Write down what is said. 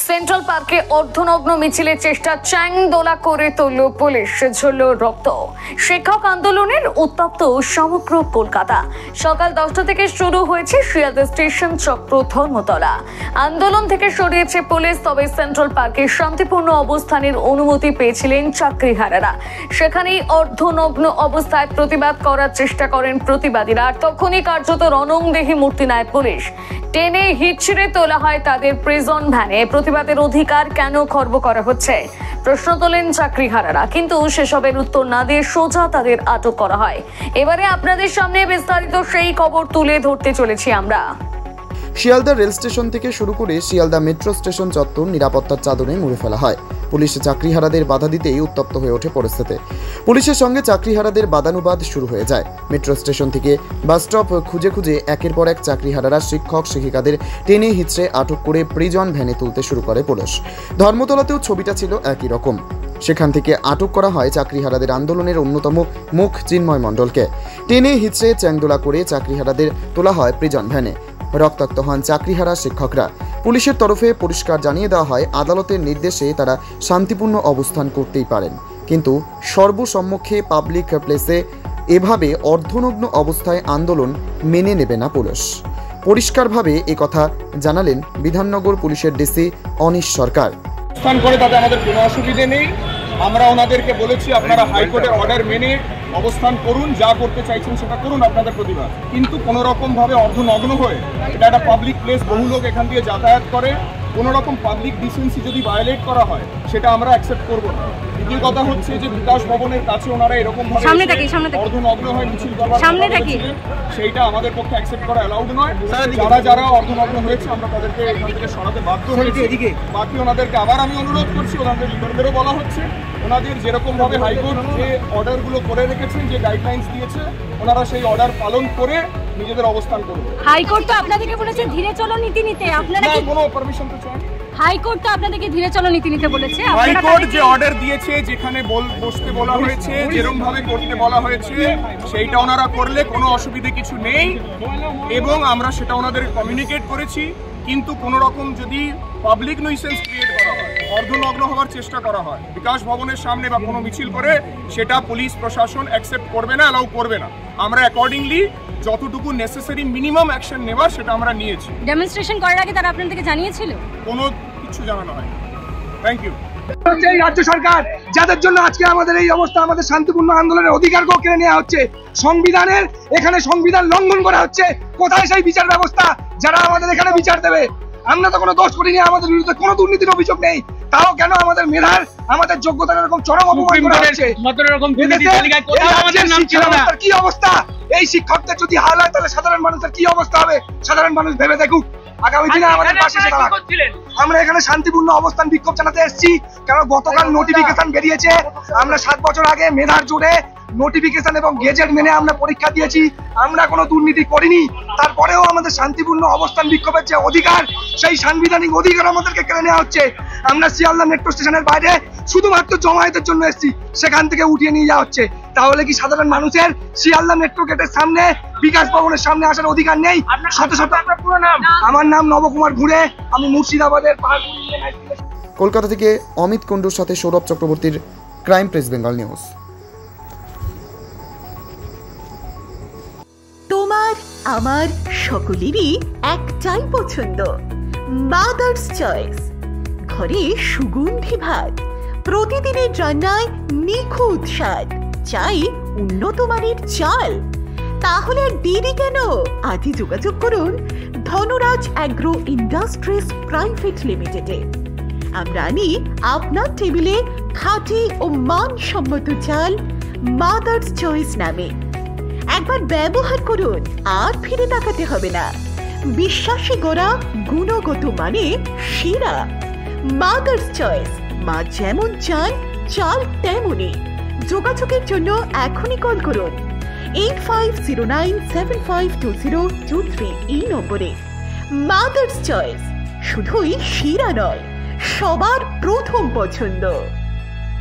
Central পার্কে অর্ধনগ্ন মিছিলের চেষ্টা চ্যাংদোলা করে তুলল পুলিশ, ঝরল রক্ত। শিক্ষক আন্দোলনের উত্তপ্ত সমগ্র কলকাতা। সকাল 10টা থেকে শুরু হয়েছে শিয়ালদা স্টেশন চক্র ধর্মতলা। আন্দোলন থেকে সরিয়েছে পুলিশ, তবে সেন্ট্রাল পার্কে শান্তিপূর্ণ অবস্থানের অনুমতি পেয়েছিলেন চাকরিহারারা। সেখানেই অর্ধনগ্ন অবস্থায় প্রতিবাদ করার চেষ্টা করেন প্রতিবাদীরা। আর তখনই কার্যত রণংদেহী মূর্তি নেয় পুলিশ। টেনে হিচড়ে তোলা হয় তাদের প্রিজন ভ্যানে। প্রতিবাদের অধিকার কেন খর্ব করা হচ্ছে প্রশ্ন তোলেন চাকরিহারারা, কিন্তু সেসবের উত্তর না দিয়ে সোজা তাদের আটক করা হয়। এবারে আপনাদের সামনে বিস্তারিত সেই খবর তুলে ধরতে চলেছি আমরা। শিয়ালদা রেল স্টেশন থেকে শুরু করে শিয়ালদা মেট্রো স্টেশন চত্বর নিরাপত্তার চাদরে মুড়ে ফেলা হয়। পুলিশ চাকরিহারাদের বাধা দিতেই উত্তপ্ত হয়ে ওঠে পরিস্থিতি। পুলিশের সঙ্গে চাকরিহারাদের বাদানুবাদ শুরু হয়ে যায়। মেট্রো স্টেশন থেকে বাস স্টপ খুঁজে খুঁজে একের পর এক চাকরিহারারা শিক্ষক শিক্ষিকাদের টেনে হিচড়ে আটক করে প্রিজন ভ্যানে তুলতে শুরু করে পুলিশ। ধর্মতলাতেও ছবিটা ছিল একই রকম। সেখান থেকে আটক করা হয় চাকরিহারাদের আন্দোলনের অন্যতম মুখ চিন্ময় মণ্ডলকে। টেনে হিচড়ে চ্যাংদোলা করে চাকরিহারাদের তোলা হয় প্রিজন ভ্যানে। রক্তাক্ত হন চাকরিহারা শিক্ষকরা। পুলিশের তরফে পরিষ্কার জানিয়ে দেওয়া হয়, আদালতের নির্দেশে তারা শান্তিপূর্ণ অবস্থান করতেই পারেন, কিন্তু সর্বসম্মুখে পাবলিক প্লেসে এভাবে অর্ধনগ্ন অবস্থায় আন্দোলন মেনে নেবে না পুলিশ। পরিষ্কারভাবে একথা জানালেন বিধাননগর পুলিশের ডিসি অনিশ সরকার। অবস্থান করে তাতে আমাদের কোনো অসুবিধে নেই। আমরা ওনাদেরকে বলেছি আপনারা হাইকোর্টের অর্ডার মেনে অবস্থান করুন, যা করতে চাইছেন সেটা করুন আপনাদের প্রতিবাদ, কিন্তু কোনো রকমভাবে অর্ধনগ্ন হয়ে, এটা একটা পাবলিক প্লেস, বহু লোক এখান দিয়ে যাতায়াত করে, কোনো রকম পাবলিক ডিসেন্সি যদি ভায়োলেট করা হয় সেটা আমরা অ্যাকসেপ্ট করবো না। দ্বিতীয় কথা হচ্ছে যে বিকাশ ভবনের কাছে ওনারা এরকম ভাবে অর্ধনগ্ন হয়ে মিছিল করার সেইটা আমাদের পক্ষে অ্যাকসেপ্ট করা অ্যালাউড নয়। যারা অর্ধনগ্ন হয়েছে আমরা তাদেরকে এখান থেকে সরাতে বাধ্য হয়েছি। বাকি ওনাদেরকে আবার আমি অনুরোধ করছি, ওনাদের লিডারদেরও বলা হচ্ছে ওনাদের যেরকম ভাবে হাইকোর্ট যে অর্ডারগুলো করে রেখেছেন, যে গাইডলাইন্স দিয়েছে, ওনারা সেই অর্ডার পালন করে নিজেদের অবস্থান করবে। হাইকোর্ট তো আপনাদেরকে বলেছে ধীরে চলো নীতি নিতে, আপনারা কি কোনো পারমিশন তো চান? হাইকোর্ট তো আপনাদেরকে ধীরে চলো নীতি নিতে বলেছে। হাইকোর্ট যে অর্ডার দিয়েছে, যেখানে বসতে বলা হয়েছে, যেরকম ভাবে করতে বলা হয়েছে, সেইটা ওনারা করলে কোনো অসুবিধে কিছু নেই এবং আমরা সেটা ওনাদের কমিউনিকেট করেছি। কিন্তু কোনো রকম যদি পাবলিক নিউসেন্স ক্রিয়েট করা হয়, অর্ধনগ্ন হওয়ার চেষ্টা করা হয় বিকাশ ভবনের সামনে বা কোনো মিছিল করে, সেটা পুলিশ প্রশাসন অ্যাকসেপ্ট করবে না, অ্যালাউ করবে না। আমরা অ্যাকর্ডিংলি যতটুকু নেসেসারি মিনিমাম অ্যাকশন নেওয়ার সেটা আমরা নিয়েছি। ডেমনস্ট্রেশন করার আগে তারা আপনাদেরকে জানিয়েছিল? কোনো কিছু জানানো হয়। Thank you. এই রাজ্য সরকার যাদের জন্য আজকে আমাদের এই অবস্থা, আমাদের শান্তিপূর্ণ আন্দোলনের অধিকারকেও কেড়ে নেওয়া হচ্ছে, সংবিধানের এখানে সংবিধান লঙ্ঘন করা হচ্ছে। কোথায় সেই বিচার ব্যবস্থা, যারা আমাদের এখানে বিচার দেবে? আমরা তো কোনো দোষ করিনি, আমাদের বিরুদ্ধে কোনো দুর্নীতির অভিযোগ নেই, তাও কেন আমাদের মেধার, আমাদের যোগ্যতার এরকম চরম অপমান করা হচ্ছে? কি অবস্থা? এই শিক্ষকদের যদি হাল হয় তাহলে সাধারণ মানুষের কি অবস্থা হবে? সাধারণ মানুষ ভেবে দেখুক, আগামী দিনে আমাদের পাশে এসে দাঁড়াক। আমরা এখানে শান্তিপূর্ণ অবস্থান বিক্ষোভ জানাতে এসেছি, কারণ গতকাল নোটিফিকেশন বেরিয়েছে। আমরা 7 বছর আগে মেধার জোরে নোটিফিকেশন এবং গেজেট মেনে আমরা পরীক্ষা দিয়েছি, আমরা কোনো দুর্নীতি করিনি। তারপরেও আমাদের শান্তিপূর্ণ অবস্থান বিক্ষোভের যে অধিকার, সেই সাংবিধানিক অধিকার আমাদেরকে কেড়ে নেওয়া হচ্ছে। আমরা শিয়ালদা মেট্রো স্টেশনের বাইরে শুধুমাত্র জমায়েতের জন্য এসেছি, সেখান থেকে উঠিয়ে নিয়ে যাওয়া হচ্ছে। তাহলে কি সাধারণ মানুষের শিয়ালদা মেট্রো গেটের সামনে, বিকাশ ভবনের সামনে আসার অধিকার নেই? আমার নাম নবকুমার ঘুরে, আমি মুর্শিদাবাদের কলকাতা থেকে অমিত কুণ্ডুর সাথে সৌরভ চক্রবর্তীর ক্রাইম প্রেস বেঙ্গল নিউজ। তোমার আমার সকলেরই একটাই পছন্দ, মাদার্স চয়েস। ঘরে সুগন্ধি ভাত, প্রতিদিনের রান্নায় নিখুঁত স্বাদ, চাই উন্নত মানের চাল। তাহলে আর দেরি কেন? আজই যোগাযোগ করুন ধনরাজ অ্যাগ্রো ইন্ডাস্ট্রিজ প্রাইভেট লিমিটেডে। আমরা আনি আপনার টেবিলে খাঁটি ও মানসম্মত চাল মাদার্স চয়েস নামে। একবার ব্যবহার করুন, আর ফিরে তাকাতে হবে না। বিশ্বাসী গোড়া, গুণগত মানে সেরা। মাদার্স চয়েস, মা যেমন চান চাল তেমনই। যোগাযোগের জন্য এখনই কল করুন 8509752023 এই নম্বরে। মাদার্স চয়েস শুধুই সেরা নয়, সবার প্রথম পছন্দ।